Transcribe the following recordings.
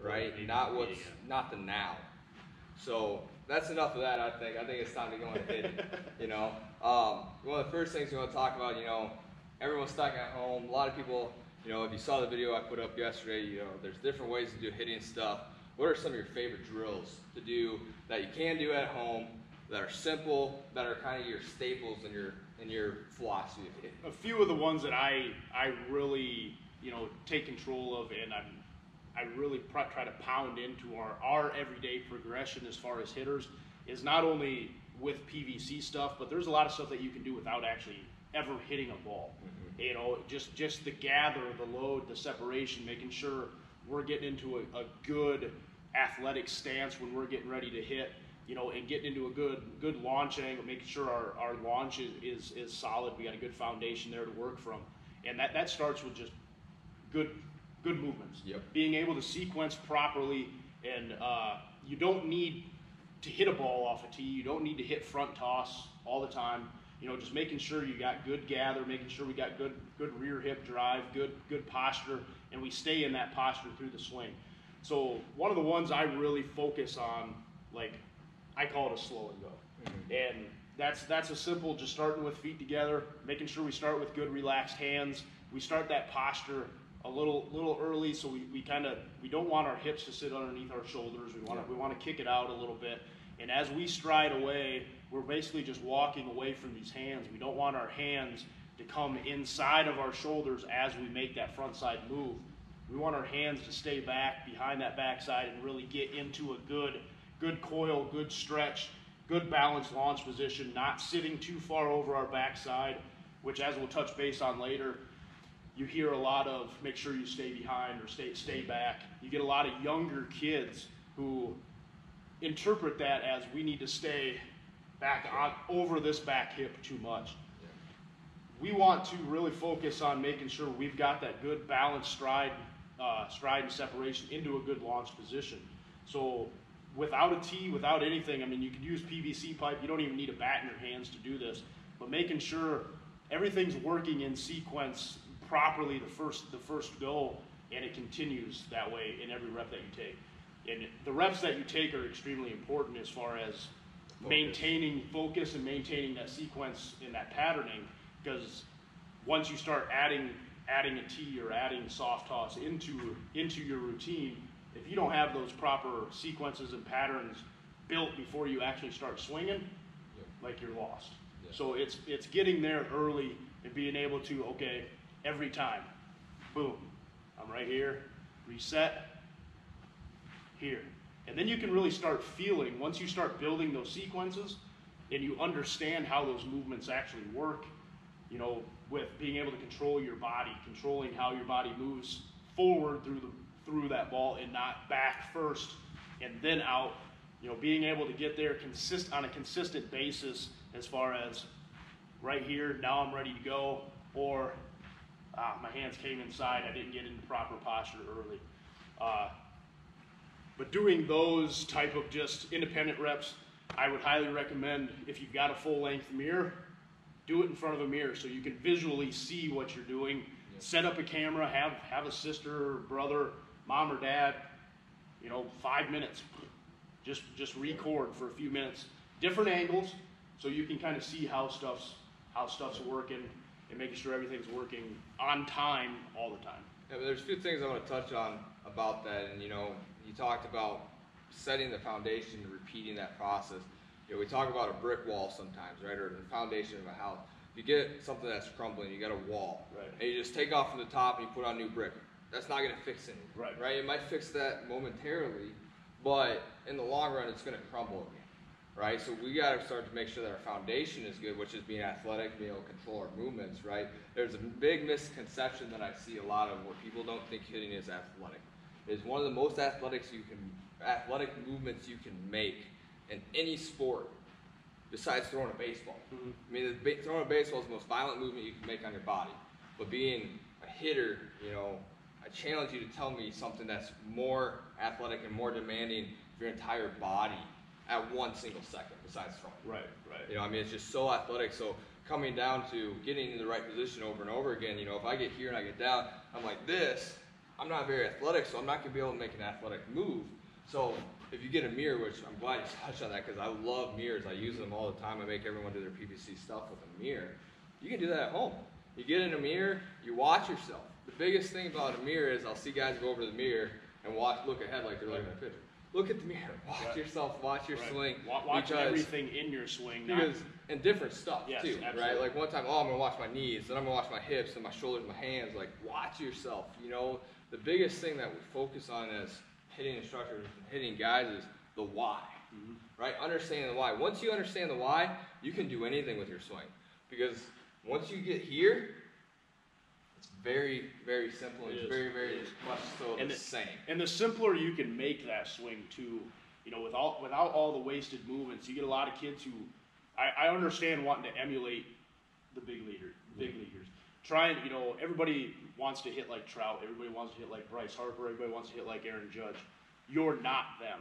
right? Not the now. So that's enough of that. I think it's time to go and hit it. One of the first things we want to talk about, everyone's stuck at home. A lot of people, if you saw the video I put up yesterday, there's different ways to do hitting stuff. What are some of your favorite drills to do that you can do at home, that are simple, that are kind of your staples in your philosophy of hitting? A few of the ones that I really take control of, and I really try to pound into our everyday progression as far as hitters, is not only with PVC stuff, but there's a lot of stuff that you can do without actually ever hitting a ball. Just the gather, the load, the separation, making sure we're getting into a good athletic stance when we're getting ready to hit, and getting into a good launch angle, making sure our launch is solid. We got a good foundation there to work from. And that starts with just good movements. Yep. Being able to sequence properly, and you don't need to hit a ball off a tee. You don't need to hit front toss all the time. Just making sure you got good gather, making sure we got good rear hip drive, good posture, and we stay in that posture through the swing. So one of the ones I really focus on, I call it a slow and go. And that's a simple, just starting with feet together, making sure we start with good relaxed hands. We start that posture a little early, so we don't want our hips to sit underneath our shoulders. We want to kick it out a little bit. And as we stride away, we're basically just walking away from these hands. We don't want our hands to come inside of our shoulders as we make that front side move. We want our hands to stay back behind that backside and really get into a good coil, good stretch, good balanced launch position, not sitting too far over our backside, which, as we'll touch base on later, you hear a lot of make sure you stay behind or stay back. You get a lot of younger kids who interpret that as we need to stay back over this back hip too much. We want to really focus on making sure we've got that good balanced stride and separation into a good launch position. So without a tee, without anything, you could use PVC pipe. You don't even need a bat in your hands to do this. But making sure everything's working in sequence properly the first go, and it continues that way in every rep that you take. And the reps that you take are extremely important as far as maintaining focus and maintaining that sequence and that patterning, because once you start adding a tee or adding soft toss into your routine, if you don't have those proper sequences and patterns built before you actually start swinging, you're lost. So it's getting there early and being able to, okay, every time, boom, I'm right here, reset, here. And then you can really start feeling, once you start building those sequences and you understand how those movements actually work, with being able to control your body, controlling how your body moves forward through that ball and not back first and then out, being able to get there on a consistent basis as far as right here, now I'm ready to go, or my hands came inside, I didn't get into proper posture early. But doing those type of just independent reps, I would highly recommend, if you've got a full-length mirror, do it in front of a mirror so you can visually see what you're doing. Set up a camera, have a sister or brother, mom or dad, 5 minutes. Just record for a few minutes. Different angles, so you can kind of see how stuff's working and making sure everything's working on time all the time. Yeah, but there's a few things I want to touch on about that, and you talked about setting the foundation and repeating that process. We talk about a brick wall sometimes, right, or the foundation of a house. If you get something that's crumbling, you got a wall, right, and you just take off from the top and you put on new brick. That's not going to fix anything, right? It might fix that momentarily, but in the long run, it's going to crumble again, right? So we got to start to make sure that our foundation is good, which is being athletic, being able to control our movements, right? There's a big misconception that I see a lot of where people don't think hitting is athletic. It's one of the most athletic movements you can make in any sport besides throwing a baseball. Throwing a baseball is the most violent movement you can make on your body. But being a hitter, I challenge you to tell me something that's more athletic and more demanding of your entire body at one single second besides throwing. Right. It's just so athletic. So coming down to getting in the right position over and over again, if I get here and I get down, I'm like this, I'm not very athletic, so I'm not going to be able to make an athletic move. So if you get a mirror, which I'm glad you touched on that because I love mirrors. I use them all the time. I make everyone do their PVC stuff with a mirror. You can do that at home. You get in a mirror, you watch yourself. The biggest thing about a mirror is I'll see guys go over to the mirror and look ahead like they're looking at a picture. Look at the mirror. Watch yourself. Watch your swing. Watch everything in your swing. And different stuff too, absolutely. right? Like one time, I'm gonna watch my knees, then I'm gonna watch my hips and my shoulders, and my hands. Like watch yourself. You know, the biggest thing that we focus on as hitting instructors and hitting guys is the why, right? Understanding the why. Once you understand the why, you can do anything with your swing, because once you get here, it's very, very simple. It's very, very much so the same. And the simpler you can make that swing too, you know, without all the wasted movements, you get a lot of kids who, I understand wanting to emulate the big leaguers. Trying, you know, everybody wants to hit like Trout. Everybody wants to hit like Bryce Harper. Everybody wants to hit like Aaron Judge. You're not them.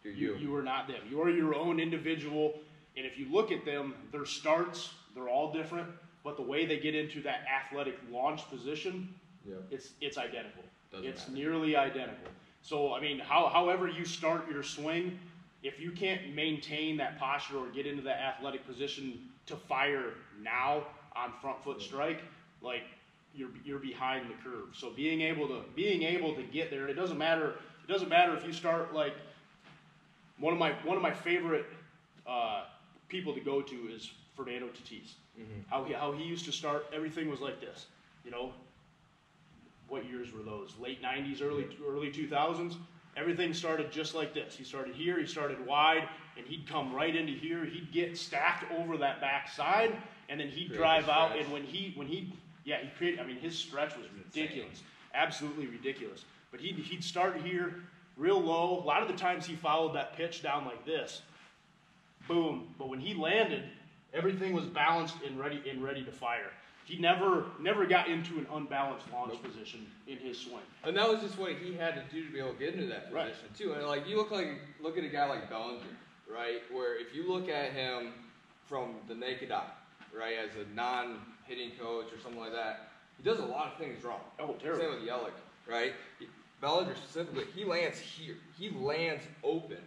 You are not them. You are your own individual. And if you look at them, their starts, they're all different. But the way they get into that athletic launch position, it's identical. It's nearly identical. So, I mean, however you start your swing, if you can't maintain that posture or get into that athletic position to fire now on front foot strike, like you're behind the curve. So being able to get there, and it doesn't matter if you start like one of my favorite people to go to is Fernando Tatis. How he used to start, everything was like this, you know. What years were those? Late 90s, early 2000s. Everything started just like this. He started here, he started wide, and he'd come right into here. He'd get stacked over that back side, and then he'd drive out. And when he created. I mean, his stretch was ridiculous, absolutely ridiculous. But he'd start here, real low. A lot of the times he followed that pitch down like this, boom. But when he landed, everything was balanced and ready to fire. He never got into an unbalanced launch position in his swing. And that was just what he had to do to be able to get into that position too. And like you look at a guy like Bellinger, right? Where if you look at him from the naked eye, right, as a non-hitting coach or something like that, he does a lot of things wrong. Oh, terrible. Same with Yelich, right? Bellinger specifically, he lands here. He lands open.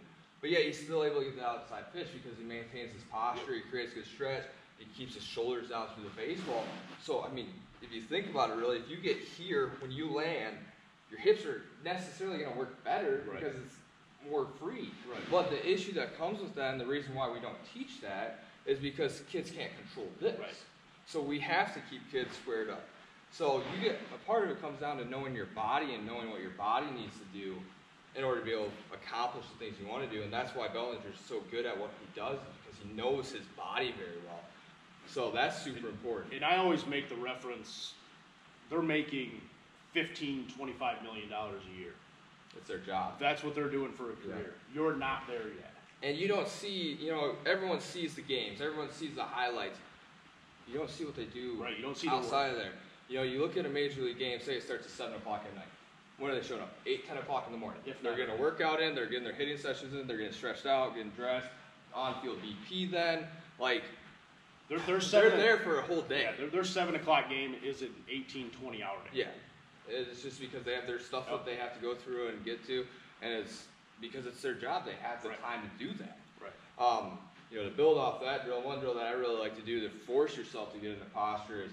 But yet he's still able to get the outside pitch because he maintains his posture, he creates good stretch. He keeps his shoulders down through the baseball. So, I mean, if you think about it really, if you get here when you land, your hips are necessarily going to work better because it's more free. Right. But the issue that comes with that, and the reason why we don't teach that, is because kids can't control this. Right. So we have to keep kids squared up. So a part of it comes down to knowing your body and knowing what your body needs to do in order to be able to accomplish the things you want to do. And that's why Bellinger's so good at what he does, because he knows his body very well. So that's super important. And I always make the reference, they're making $15, $25 million a year. It's their job. That's what they're doing for a career. Yeah. You're not there yet. And you don't see, everyone sees the games. Everyone sees the highlights. You don't see what they do you don't see outside of there. You look at a major league game, say it starts at 7 o'clock at night. When are they showing up? 8, 10 o'clock in the morning. They're getting a workout in, they're getting their hitting sessions in, they're getting stretched out, getting dressed, on-field BP then. Like, they're there for a whole day. Yeah, their 7 o'clock game is an 18, 20-hour day. Yeah. It's just because they have their stuff that they have to go through and get to, and it's because it's their job. They have the time to do that. Right. To build off that one drill that I really like to do to force yourself to get into posture is,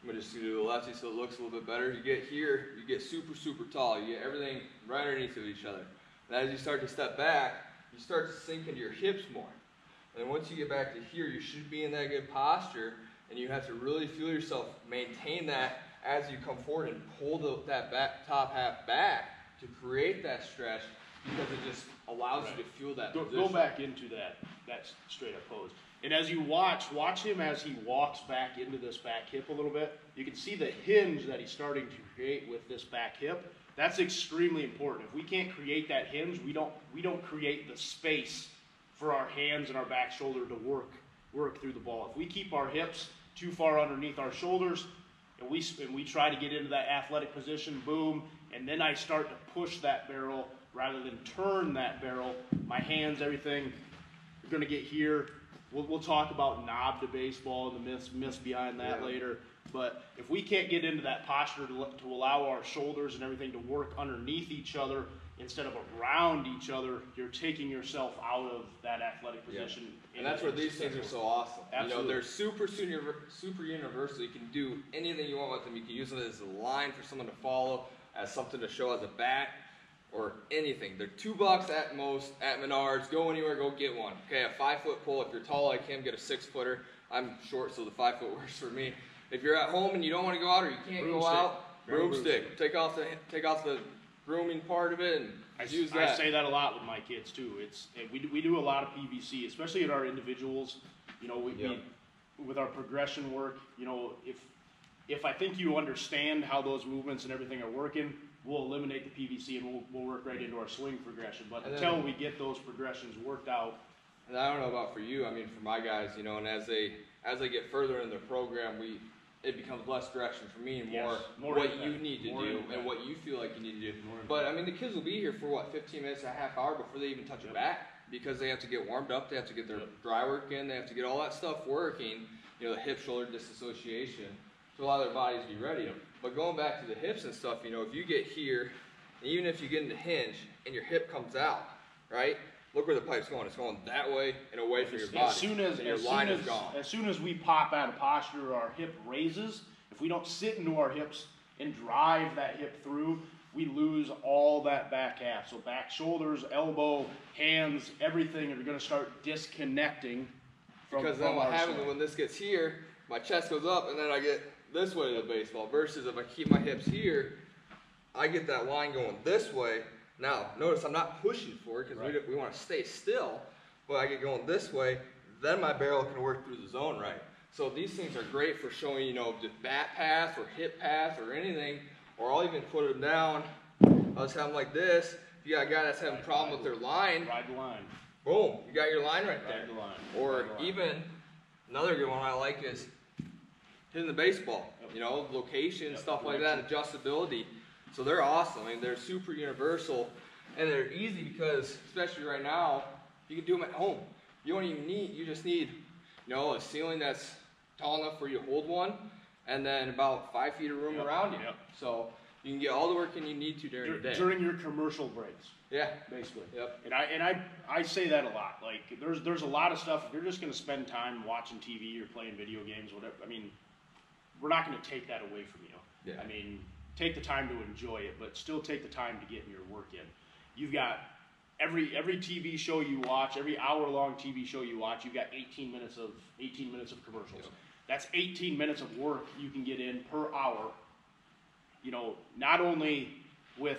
I'm going to just do the lefty so it looks a little bit better. You get here, you get super, super tall. You get everything right underneath of each other. And as you start to step back, you start to sink into your hips more. And then once you get back to here, you should be in that good posture, and you have to really feel yourself maintain that as you come forward and pull that top half back to create that stretch, because it just allows you to feel that position. Go back into that straight up pose. And as you watch him as he walks back into this back hip a little bit, you can see the hinge that he's starting to create with this back hip. That's extremely important. If we can't create that hinge, we don't create the space for our hands and our back shoulder to work through the ball. If we keep our hips too far underneath our shoulders and we try to get into that athletic position, boom, and then I start to push that barrel rather than turn that barrel, my hands, everything, you're going to get here. We'll talk about knob to baseball and the myths behind that later. But if we can't get into that posture to allow our shoulders and everything to work underneath each other instead of around each other, you're taking yourself out of that athletic position. Yeah. And that's where these things are so awesome. Absolutely. You know, they're super universal. You can do anything you want with them. You can use them as a line for someone to follow, as something to show as a bat, or anything. They're $2 at most at Menards. Go anywhere, go get one. Okay, a 5-foot pole. If you're tall like him, get a 6-footer. I'm short, so the 5-foot works for me. If you're at home and you don't want to go out or you can't go out, broomstick. Take off the grooming part of it and use that. I say that a lot with my kids too. We do a lot of PVC, especially at our individuals. You know, we with our progression work. You know, if I think you understand how those movements and everything are working, we'll eliminate the PVC and we'll work right into our swing progression. But until we get those progressions worked out. And I don't know about for you. I mean, for my guys, you know, and as they get further in the program, it becomes less direction for me and more what you need to do and what you feel like you need to do. But I mean, the kids will be here for what, 15 minutes, a half hour before they even touch a bat, because they have to get warmed up, they have to get their dry work in, they have to get all that stuff working. You know, the hip shoulder disassociation to allow their bodies to be ready. But going back to the hips and stuff, you know, if you get here, and even if you get into hinge and your hip comes out, right? Look where the pipe's going. It's going that way and away from your body. As soon as we pop out of posture, our hip raises. If we don't sit into our hips and drive that hip through, we lose all that back half. So back, shoulders, elbow, hands, everything are going to start disconnecting from Because then what happens when this gets here, my chest goes up and then I get this way to the baseball. Versus if I keep my hips here, I get that line going this way. Now, notice I'm not pushing for it because we want to stay still, but I get going this way, then my barrel can work through the zone right. So these things are great for showing, you know, the bat path or hip path or anything, or I'll even put them down. I'll just have them like this. If you got a guy that's having a problem with their line, ride the line. Boom, you got your line right there. Ride the line. Or even another good one I like is hitting the baseball. You know, location, stuff like that, adjustability. So they're awesome. I mean, they're super universal, and they're easy because, especially right now, you can do them at home. You don't even need, you just need, you know, a ceiling that's tall enough for you to hold one, and then about 5 feet of room around you. So you can get all the work in you need to during the day. During your commercial breaks. Yeah. Basically. Yep. And I say that a lot. Like, there's a lot of stuff. If you're just going to spend time watching TV or playing video games, whatever, I mean, we're not going to take that away from you. Yeah. I mean, take the time to enjoy it, but still take the time to get your work in. You've got every TV show you watch, every hour-long TV show you watch, you've got 18 minutes of commercials. Yep. That's 18 minutes of work you can get in per hour. You know, not only with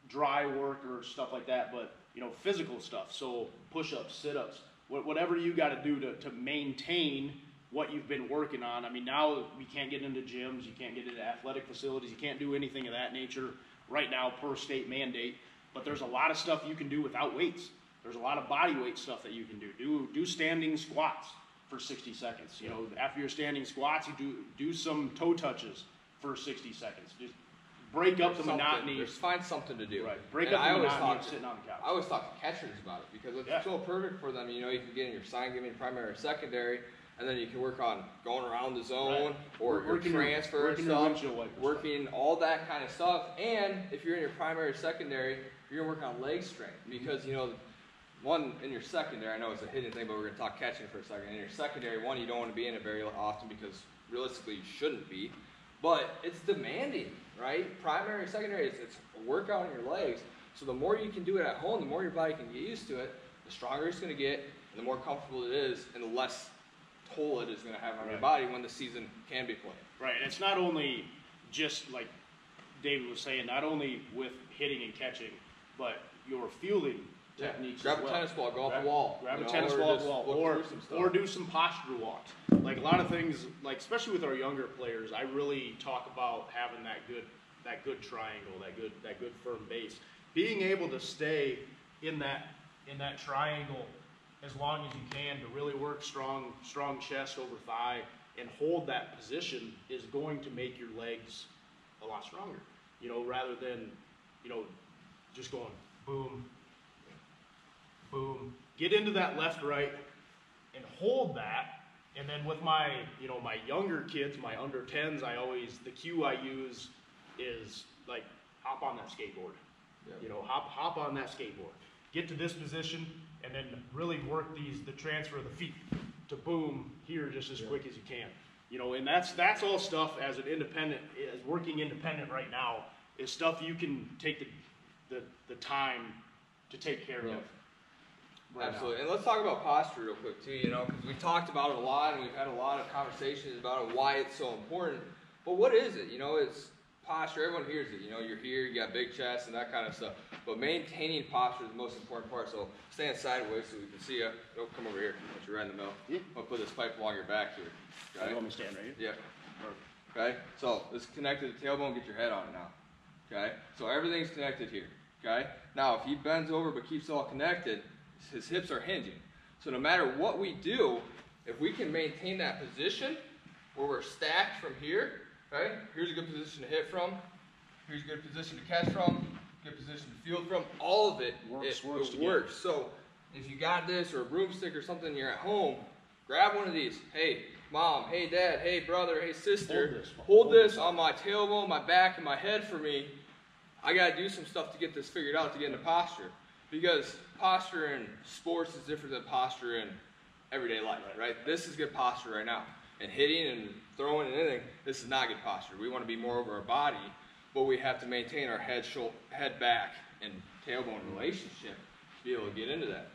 dry work or stuff like that, but, you know, physical stuff. So push-ups, sit-ups, whatever you got to do to maintain what you've been working on. I mean, now we can't get into gyms, you can't get into athletic facilities, you can't do anything of that nature right now per state mandate, but there's a lot of stuff you can do without weights. There's a lot of body weight stuff that you can do. Do standing squats for 60 seconds. You know, after your standing squats, you do some toe touches for 60 seconds. Just break up the monotony. Just find something to do. Right. Break up the monotony of sitting on the couch. I always talk to catchers about it because it's so perfect for them. You know, you can get in your sign giving primary or secondary, and then you can work on going around the zone or transfer and stuff, working all that kind of stuff. And if you're in your primary or secondary, you're going to work on leg strength because, you know, one, in your secondary, I know it's a hidden thing, but we're going to talk catching for a second. In your secondary, one, you don't want to be in it very often because realistically you shouldn't be. But it's demanding, right? Primary, secondary, it's a workout on your legs. So the more you can do it at home, the more your body can get used to it, the stronger it's going to get, and the more comfortable it is, and the less toll it is going to have on your body when the season can be played. Right, and it's not only just like David was saying, not only with hitting and catching, but your fielding techniques Grab as well. a tennis ball, go off the wall. Grab a tennis ball off the wall, or do some posture walks. Like a lot of things, like especially with our younger players, I really talk about having that good triangle, that good firm base. Being able to stay in that triangle as long as you can to really work strong chest over thigh and hold that position is going to make your legs a lot stronger. You know, rather than, you know, just going boom, boom. Get into that left, right, and hold that And then with my, my younger kids, my under 10s, the cue I use is like, hop on that skateboard. Yeah. Hop on that skateboard. Get to this position, and then really work the transfer of the feet to boom here just as quick as you can. And that's all stuff as working independent right now, is stuff you can take the time to take care of. Right. Absolutely. And let's talk about posture real quick too, because we talked about it a lot and we've had a lot of conversations about it, why it's so important. But what is it? It's posture. Everyone hears it. You're here, you got big chest and that kind of stuff. But maintaining posture is the most important part. So stand sideways so we can see you. Don't come over here. Once you're right in the middle. Yeah. I'll put this pipe along your back here. Okay? You want me to stand right here? Yeah. Okay. So this is connected to the tailbone. Get your head on it now. Okay. So everything's connected here. Okay. Now if he bends over but keeps it all connected, his hips are hinging. So no matter what we do, if we can maintain that position where we're stacked from here, okay? Here's a good position to hit from. Here's a good position to catch from. Good position to field from. All of it works. So if you got this or a broomstick or something, you're at home, grab one of these. Hey, mom. Hey, dad. Hey, brother. Hey, sister. Hold this on my tailbone, my back, and my head for me. I got to do some stuff to get this figured out to get into posture. Because posture in sports is different than posture in everyday life, right? This is good posture right now. And hitting and throwing and anything, this is not good posture. We want to be more over our body, but we have to maintain our head back and tailbone relationship to be able to get into that.